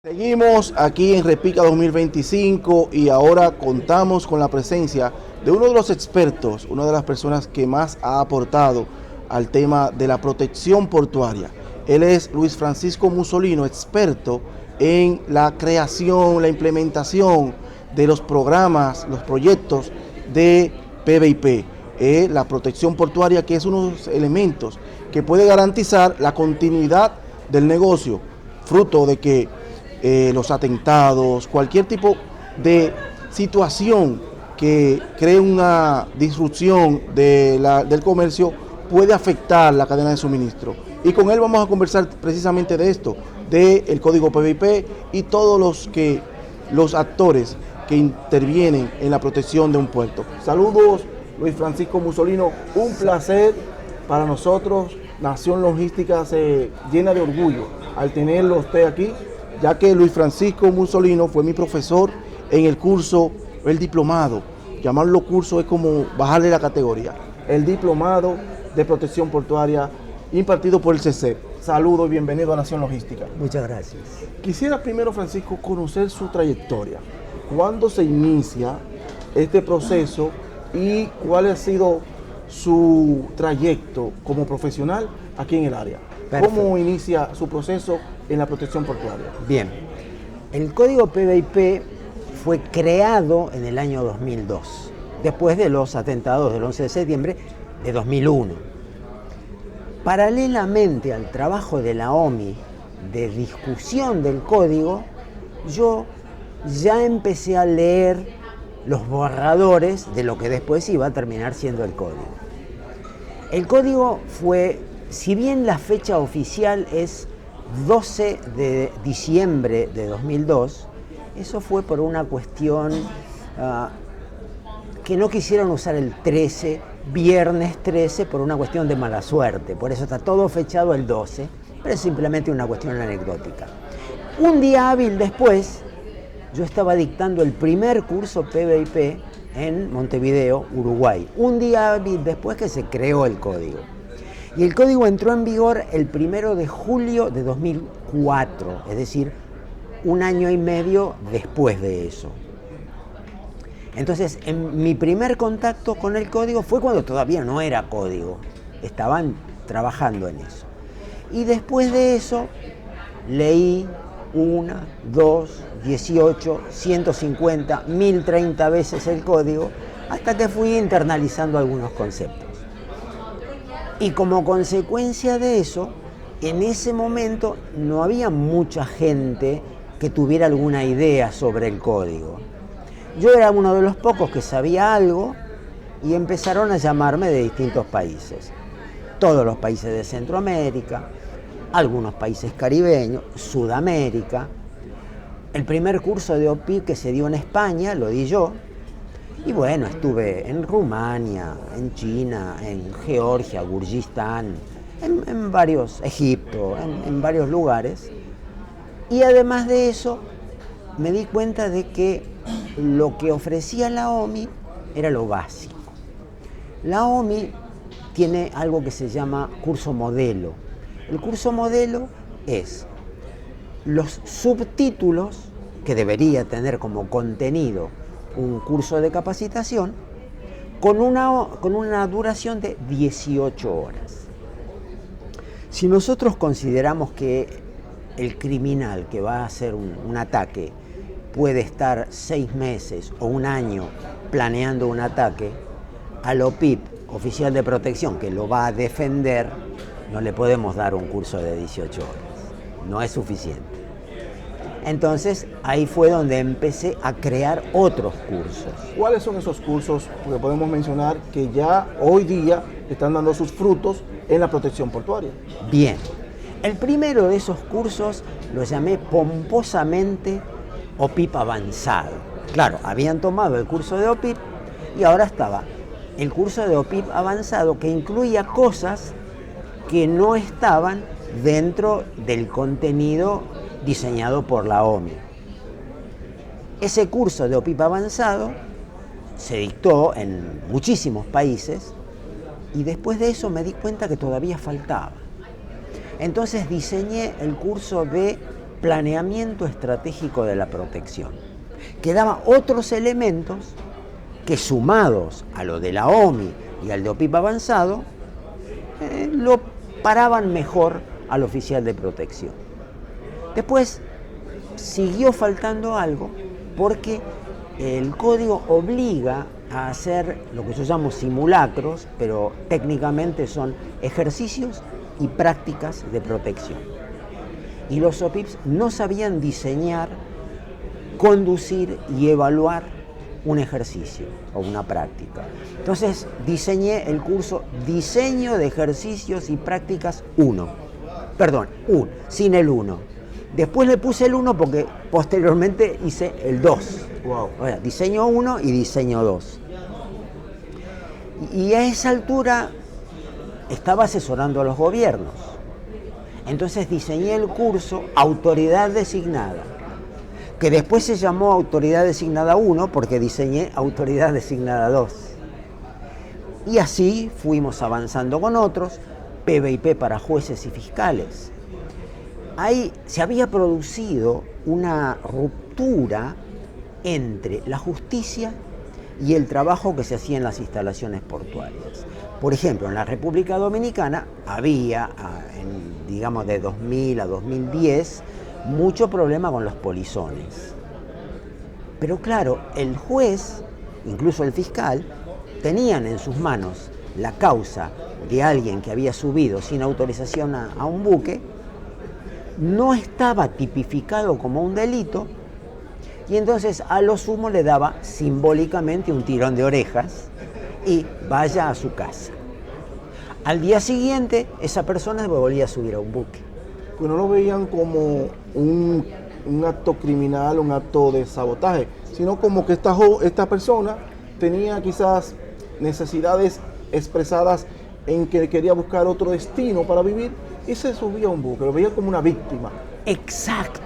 Seguimos aquí en Repica 2025 y ahora contamos con la presencia de uno de los expertos, una de las personas que más ha aportado al tema de la protección portuaria. Él es Luis Francisco Musolino, experto en la creación, la implementación de los programas, los proyectos de PBIP, la protección portuaria, que es uno de los elementos que puede garantizar la continuidad del negocio, fruto de que los atentados, cualquier tipo de situación que cree una disrupción del comercio puede afectar la cadena de suministro. Y con él vamos a conversar precisamente de esto, del código PBIP y todos los actores que intervienen en la protección de un puerto. Saludos, Luis Francisco Musolino, un placer para nosotros. Nación Logística se llena de orgullo al tenerlo usted aquí, ya que Luis Francisco Musolino fue mi profesor en el curso, el diplomado. Llamarlo curso es como bajarle la categoría. El diplomado de protección portuaria impartido por el CECEP. Saludos y bienvenido a Nación Logística. Muchas gracias. Quisiera primero, Francisco, conocer su trayectoria. ¿Cuándo se inicia este proceso y cuál ha sido su trayecto como profesional aquí en el área? Perfecto. ¿Cómo inicia su proceso en la protección portuaria? Bien, el código PBIP fue creado en el año 2002, después de los atentados del 11 de septiembre de 2001. Paralelamente al trabajo de la OMI de discusión del código, yo ya empecé a leer los borradores de lo que después iba a terminar siendo el código. El código fue, si bien la fecha oficial es 12 de diciembre de 2002, eso fue por una cuestión que no quisieron usar el 13, viernes 13, por una cuestión de mala suerte. Por eso está todo fechado el 12, pero es simplemente una cuestión anecdótica. Un día hábil después, yo estaba dictando el primer curso PBIP en Montevideo, Uruguay. Un día hábil después que se creó el código. Y el código entró en vigor el 1 de julio de 2004, es decir, un año y medio después de eso. Entonces, mi primer contacto con el código fue cuando todavía no era código, estaban trabajando en eso. Y después de eso, leí 1, 2, 18, 150, 1030 veces el código, hasta que fui internalizando algunos conceptos. Y como consecuencia de eso, en ese momento no había mucha gente que tuviera alguna idea sobre el código. Yo era uno de los pocos que sabía algo y empezaron a llamarme de distintos países. Todos los países de Centroamérica, algunos países caribeños, Sudamérica. El primer curso de OPIP que se dio en España lo di yo. Y bueno, estuve en Rumania, en China, en Georgia, Gurjistán, en varios, Egipto, en varios lugares. Y además de eso, me di cuenta de que lo que ofrecía la OMI era lo básico. La OMI tiene algo que se llama curso modelo. El curso modelo es los subtítulos que debería tener como contenido un curso de capacitación con una duración de 18 horas. Si nosotros consideramos que el criminal que va a hacer un ataque puede estar 6 meses o un año planeando un ataque, al OPIP, oficial de protección, que lo va a defender, no le podemos dar un curso de 18 horas. No es suficiente. Entonces, ahí fue donde empecé a crear otros cursos. ¿Cuáles son esos cursos que podemos mencionar que ya hoy día están dando sus frutos en la protección portuaria? Bien, el primero de esos cursos lo llamé pomposamente OPIP avanzado. Claro, habían tomado el curso de OPIP y ahora estaba el curso de OPIP avanzado, que incluía cosas que no estaban dentro del contenido diseñado por la OMI. Ese curso de OPIP avanzado se dictó en muchísimos países y después de eso me di cuenta que todavía faltaba. Entonces diseñé el curso de planeamiento estratégico de la protección, que daba otros elementos que, sumados a lo de la OMI y al de OPIP avanzado, lo paraban mejor al oficial de protección. Después siguió faltando algo, porque el código obliga a hacer lo que yo llamo simulacros, pero técnicamente son ejercicios y prácticas de protección. Y los OPIPs no sabían diseñar, conducir y evaluar un ejercicio o una práctica. Entonces diseñé el curso Diseño de Ejercicios y Prácticas 1. Perdón, sin el 1. Después le puse el 1 porque posteriormente hice el 2. Wow. O sea, diseño 1 y diseño 2. Y a esa altura estaba asesorando a los gobiernos. Entonces diseñé el curso Autoridad Designada, que después se llamó Autoridad Designada 1 porque diseñé Autoridad Designada 2. Y así fuimos avanzando con otros, PBIP para jueces y fiscales. Ahí se había producido una ruptura entre la justicia y el trabajo que se hacía en las instalaciones portuarias. Por ejemplo, en la República Dominicana había, digamos de 2000 a 2010, mucho problema con los polizones. Pero claro, el juez, incluso el fiscal, tenían en sus manos la causa de alguien que había subido sin autorización a un buque, no estaba tipificado como un delito, y entonces a lo sumo le daba simbólicamente un tirón de orejas y vaya a su casa. Al día siguiente, esa persona volvía a subir a un buque. Pues no lo veían como un acto criminal, un acto de sabotaje, sino como que esta persona tenía quizás necesidades expresadas en que quería buscar otro destino para vivir y se subía a un buque, lo veía como una víctima. Exacto.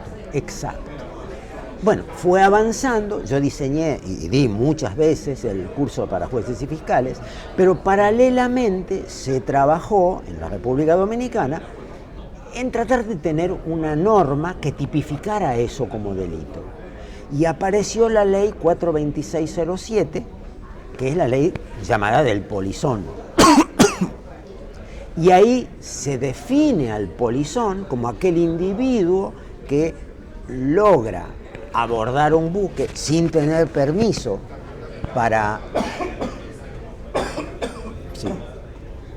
Bueno, fue avanzando, yo diseñé y di muchas veces el curso para jueces y fiscales, pero paralelamente se trabajó en la República Dominicana en tratar de tener una norma que tipificara eso como delito. Y apareció la ley 42607, que es la ley llamada del polizón. Y ahí se define al polizón como aquel individuo que logra abordar un buque sin tener permiso para... Sí,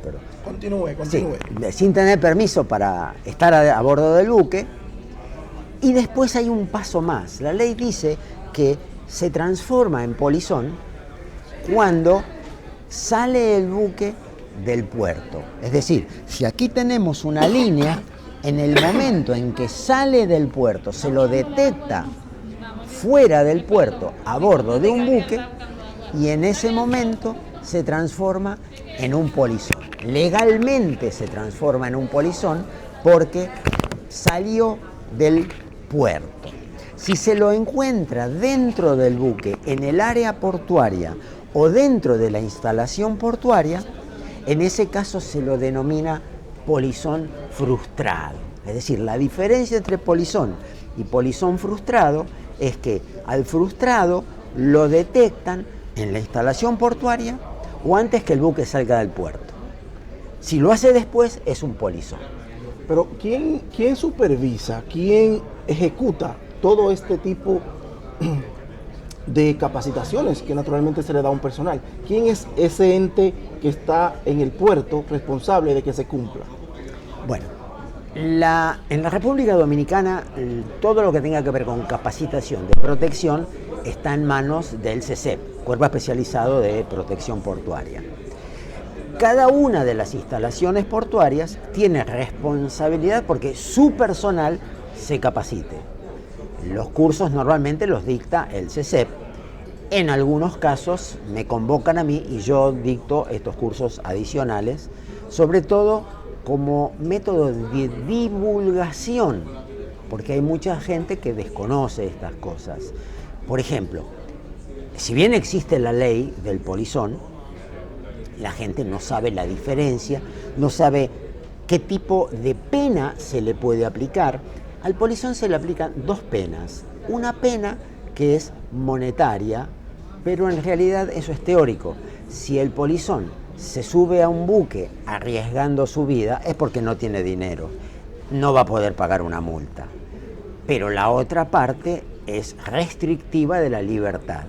perdón. Continúe. Sí, sin tener permiso para estar a bordo del buque. Y después hay un paso más. La ley dice que se transforma en polizón cuando sale el buque del puerto. Es decir, si aquí tenemos una línea, en el momento en que sale del puerto, se lo detecta fuera del puerto, a bordo de un buque, y en ese momento se transforma en un polizón. Legalmente se transforma en un polizón porque salió del puerto. Si se lo encuentra dentro del buque, en el área portuaria o dentro de la instalación portuaria, en ese caso se lo denomina polizón frustrado. Es decir, la diferencia entre polizón y polizón frustrado es que al frustrado lo detectan en la instalación portuaria o antes que el buque salga del puerto. Si lo hace después, es un polizón. Pero ¿quién supervisa, quién ejecuta todo este tipo de capacitaciones que naturalmente se le da a un personal? ¿Quién es ese ente que está en el puerto responsable de que se cumpla? Bueno, en la República Dominicana todo lo que tenga que ver con capacitación de protección está en manos del CESEP, Cuerpo Especializado de Protección Portuaria. Cada una de las instalaciones portuarias tiene responsabilidad porque su personal se capacite. Los cursos normalmente los dicta el CESEP. En algunos casos me convocan a mí y yo dicto estos cursos adicionales, sobre todo como método de divulgación, porque hay mucha gente que desconoce estas cosas. Por ejemplo, si bien existe la ley del polizón, la gente no sabe la diferencia, no sabe qué tipo de pena se le puede aplicar. Al polizón se le aplican dos penas. Una pena que es monetaria, pero en realidad eso es teórico. Si el polizón se sube a un buque arriesgando su vida es porque no tiene dinero, no va a poder pagar una multa. Pero la otra parte es restrictiva de la libertad.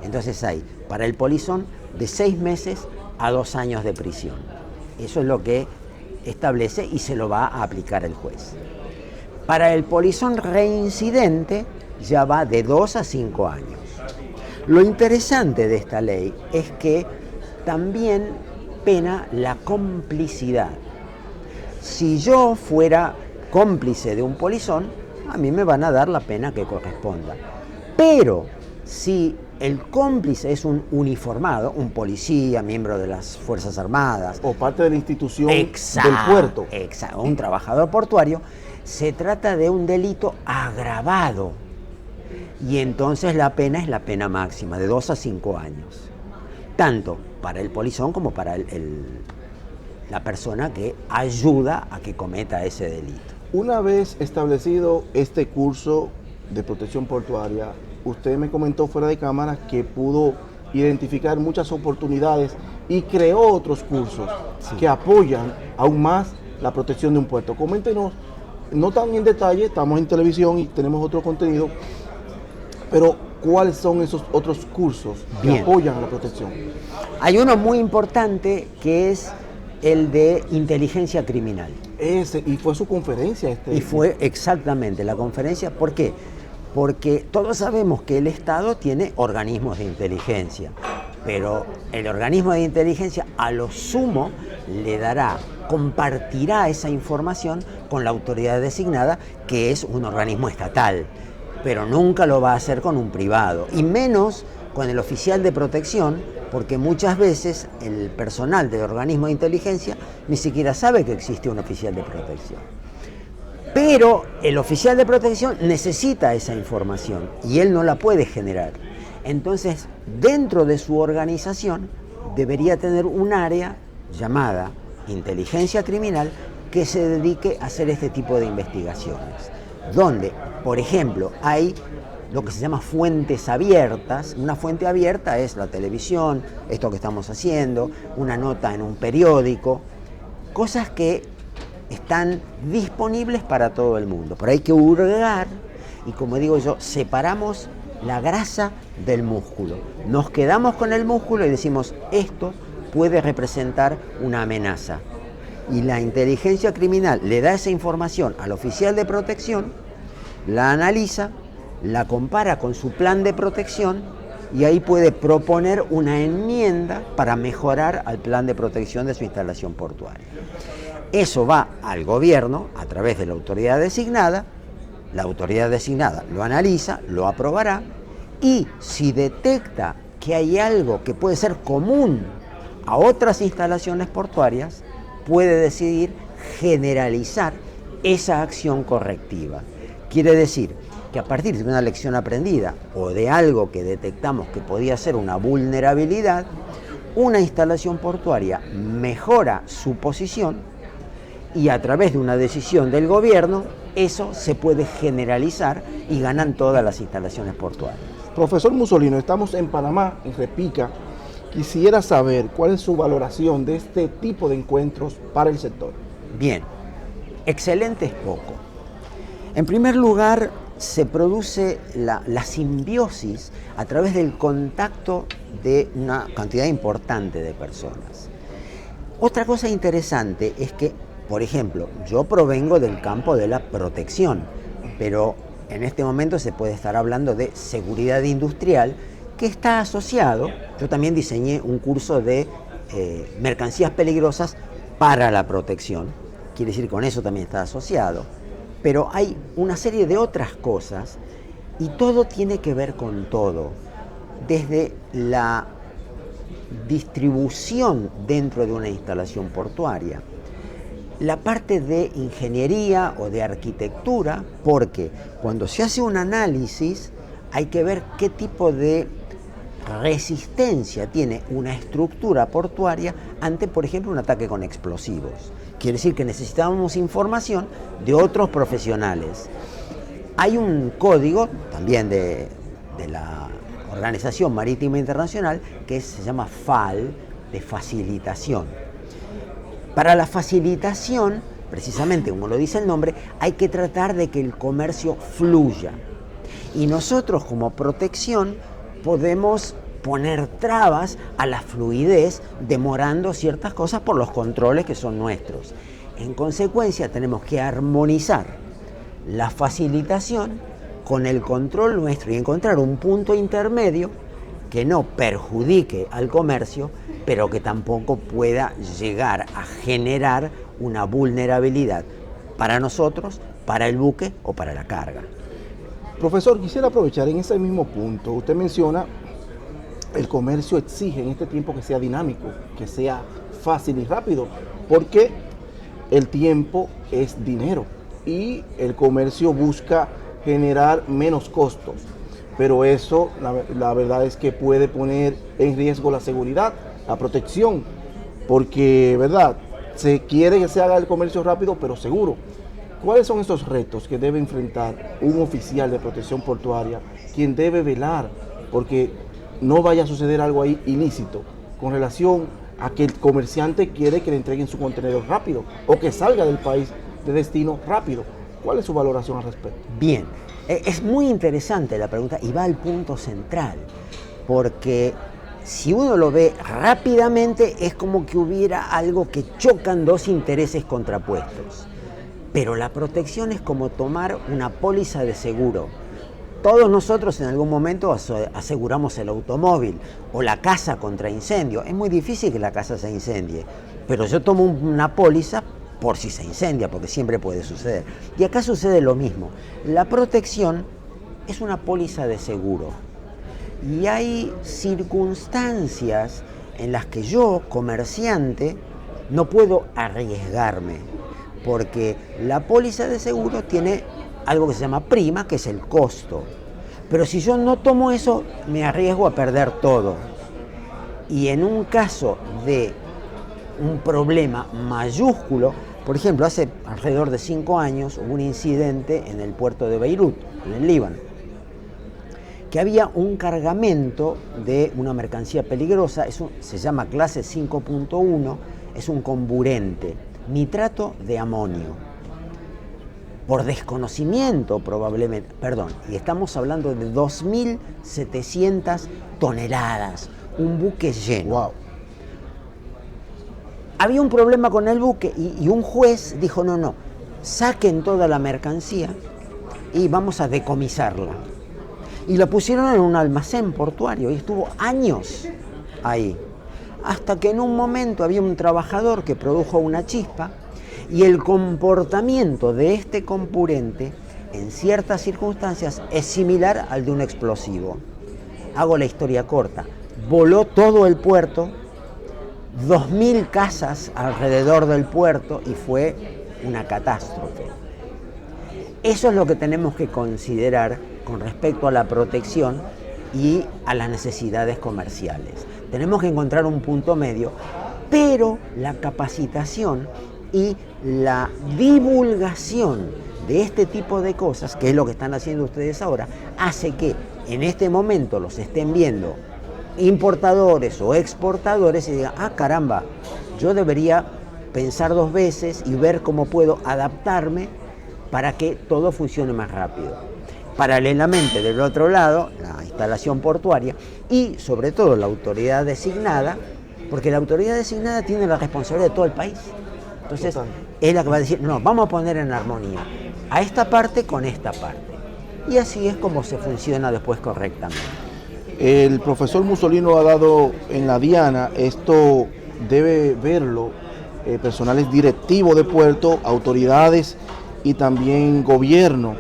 Entonces hay para el polizón de 6 meses a 2 años de prisión. Eso es lo que establece y se lo va a aplicar el juez. Para el polizón reincidente ya va de 2 a 5 años. Lo interesante de esta ley es que también pena la complicidad. Si yo fuera cómplice de un polizón, a mí me van a dar la pena que corresponda. Pero si el cómplice es un uniformado, un policía, miembro de las Fuerzas Armadas, o parte de la institución del puerto, puerto, un trabajador portuario, se trata de un delito agravado. Y entonces la pena es la pena máxima, de 2 a 5 años. Tanto para el polizón como para la persona que ayuda a que cometa ese delito. Una vez establecido este curso de protección portuaria, usted me comentó fuera de cámara que pudo identificar muchas oportunidades y creó otros cursos que apoyan aún más la protección de un puerto. Coméntenos, no tan en detalle, estamos en televisión y tenemos otro contenido, pero ¿cuáles son esos otros cursos que apoyan la protección? Hay uno muy importante que es el de inteligencia criminal. Y fue su conferencia. Y fue exactamente la conferencia. ¿Por qué? Porque todos sabemos que el Estado tiene organismos de inteligencia, pero el organismo de inteligencia a lo sumo le compartirá esa información con la autoridad designada, que es un organismo estatal, pero nunca lo va a hacer con un privado, y menos con el oficial de protección, porque muchas veces el personal del organismo de inteligencia ni siquiera sabe que existe un oficial de protección. Pero el oficial de protección necesita esa información y él no la puede generar. Entonces, dentro de su organización debería tener un área llamada inteligencia criminal que se dedique a hacer este tipo de investigaciones, donde, por ejemplo, hay lo que se llama fuentes abiertas. Una fuente abierta es la televisión, esto que estamos haciendo, una nota en un periódico, cosas que están disponibles para todo el mundo. Pero hay que hurgar y, como digo yo, separamos la grasa del músculo. Nos quedamos con el músculo y decimos, esto puede representar una amenaza. Y la inteligencia criminal le da esa información al oficial de protección, la analiza, la compara con su plan de protección y ahí puede proponer una enmienda para mejorar al plan de protección de su instalación portuaria. Eso va al gobierno a través de la autoridad designada lo analiza, lo aprobará y si detecta que hay algo que puede ser común a otras instalaciones portuarias, puede decidir generalizar esa acción correctiva. Quiere decir que a partir de una lección aprendida o de algo que detectamos que podía ser una vulnerabilidad, una instalación portuaria mejora su posición y a través de una decisión del gobierno, eso se puede generalizar y ganan todas las instalaciones portuarias. Profesor Mussolino, estamos en Panamá, en Repica. Quisiera saber cuál es su valoración de este tipo de encuentros para el sector. Bien, excelente es poco. En primer lugar, se produce la simbiosis a través del contacto de una cantidad importante de personas. Otra cosa interesante es que, por ejemplo, yo provengo del campo de la protección, pero en este momento se puede estar hablando de seguridad industrial, que está asociado. Yo también diseñé un curso de mercancías peligrosas para la protección, quiere decir con eso también está asociado, pero hay una serie de otras cosas y todo tiene que ver con todo, desde la distribución dentro de una instalación portuaria, la parte de ingeniería o de arquitectura, porque cuando se hace un análisis hay que ver qué tipo de resistencia tiene una estructura portuaria ante, por ejemplo, un ataque con explosivos. quiere decir que necesitábamos información de otros profesionales. Hay un código también de la Organización Marítima Internacional que se llama FAL, de facilitación. Para la facilitación, precisamente como lo dice el nombre, hay que tratar de que el comercio fluya. Y nosotros como protección podemos poner trabas a la fluidez, demorando ciertas cosas por los controles que son nuestros. En consecuencia, tenemos que armonizar la facilitación con el control nuestro y encontrar un punto intermedio que no perjudique al comercio, pero que tampoco pueda llegar a generar una vulnerabilidad para nosotros, para el buque o para la carga. Profesor, quisiera aprovechar en ese mismo punto. Usted menciona el comercio exige en este tiempo que sea dinámico, que sea fácil y rápido, porque el tiempo es dinero y el comercio busca generar menos costos. Pero eso, la verdad es que puede poner en riesgo la seguridad, la protección, porque, ¿verdad? Se quiere que se haga el comercio rápido, pero seguro. ¿Cuáles son esos retos que debe enfrentar un oficial de protección portuaria, quien debe velar porque no vaya a suceder algo ahí ilícito con relación a que el comerciante quiere que le entreguen su contenedor rápido o que salga del país de destino rápido? ¿Cuál es su valoración al respecto? Bien, es muy interesante la pregunta y va al punto central, porque si uno lo ve rápidamente es como que hubiera algo que chocan dos intereses contrapuestos. Pero la protección es como tomar una póliza de seguro. Todos nosotros en algún momento aseguramos el automóvil o la casa contra incendio. Es muy difícil que la casa se incendie, pero yo tomo una póliza por si se incendia, porque siempre puede suceder. Y acá sucede lo mismo. La protección es una póliza de seguro. Y hay circunstancias en las que yo, comerciante, no puedo arriesgarme, porque la póliza de seguro tiene algo que se llama prima, que es el costo. Pero si yo no tomo eso, me arriesgo a perder todo. Y en un caso de un problema mayúsculo, por ejemplo, hace alrededor de 5 años hubo un incidente en el puerto de Beirut, en el Líbano, que había un cargamento de una mercancía peligrosa, se llama clase 5.1, es un comburente, nitrato de amonio. Por desconocimiento probablemente, y estamos hablando de 2.700 toneladas, un buque lleno. Wow. Había un problema con el buque y un juez dijo, no, saquen toda la mercancía y vamos a decomisarla. Y la pusieron en un almacén portuario y estuvo años ahí. Hasta que en un momento había un trabajador que produjo una chispa y el comportamiento de este comburente en ciertas circunstancias es similar al de un explosivo. Hago la historia corta. Voló todo el puerto, 2.000 casas alrededor del puerto y fue una catástrofe. Eso es lo que tenemos que considerar con respecto a la protección y a las necesidades comerciales. Tenemos que encontrar un punto medio, pero la capacitación y la divulgación de este tipo de cosas, que es lo que están haciendo ustedes ahora, hace que en este momento los estén viendo importadores o exportadores y digan, caramba, yo debería pensar 2 veces y ver cómo puedo adaptarme para que todo funcione más rápido. Paralelamente, del otro lado, la instalación portuaria y sobre todo la autoridad designada, porque la autoridad designada tiene la responsabilidad de todo el país. Entonces, es la que va a decir, no, vamos a poner en armonía a esta parte con esta parte. Y así es como se funciona después correctamente. El profesor Mussolino ha dado en la diana, esto debe verlo personales directivos de puerto, autoridades y también gobierno,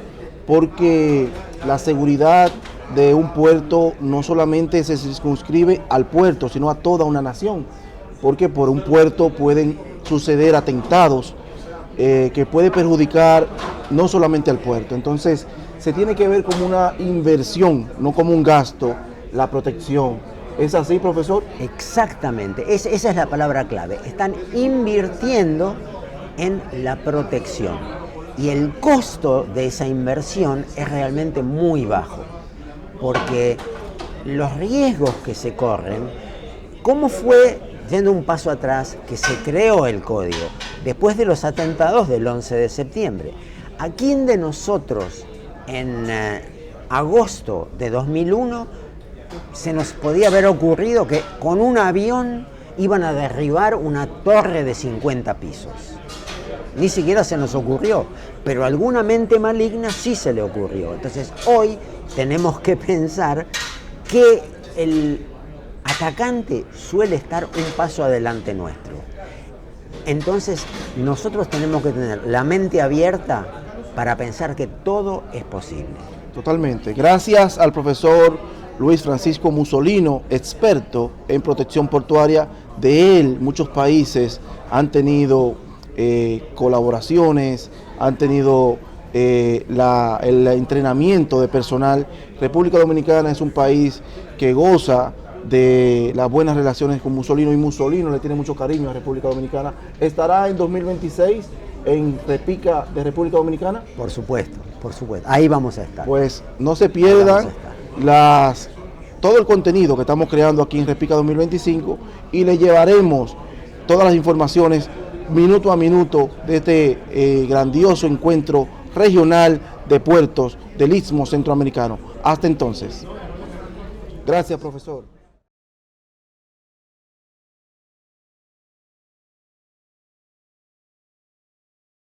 porque la seguridad de un puerto no solamente se circunscribe al puerto, sino a toda una nación, porque por un puerto pueden suceder atentados que puede perjudicar no solamente al puerto. Entonces se tiene que ver como una inversión, no como un gasto, la protección. ¿Es así, profesor? Exactamente, esa es la palabra clave. Están invirtiendo en la protección. Y el costo de esa inversión es realmente muy bajo, porque los riesgos que se corren, ¿cómo fue, yendo un paso atrás, que se creó el código? Después de los atentados del 11 de septiembre. ¿A quién de nosotros en agosto de 2001 se nos podía haber ocurrido que con un avión iban a derribar una torre de 50 pisos? Ni siquiera se nos ocurrió, pero a alguna mente maligna sí se le ocurrió. Entonces hoy tenemos que pensar que el atacante suele estar un paso adelante nuestro. Entonces nosotros tenemos que tener la mente abierta para pensar que todo es posible. Totalmente. Gracias al profesor Luis Francisco Musolino, experto en protección portuaria. De él, muchos países han tenido colaboraciones, han tenido el entrenamiento de personal. República Dominicana es un país que goza de las buenas relaciones con Musolino, y Musolino le tiene mucho cariño a República Dominicana. ¿Estará en 2026 en Repica de República Dominicana? Por supuesto, ahí vamos a estar. Pues no se pierdan todo el contenido que estamos creando aquí en Repica 2025, y le llevaremos todas las informaciones minuto a minuto de este grandioso encuentro regional de puertos del Istmo Centroamericano. Hasta entonces. Gracias, profesor.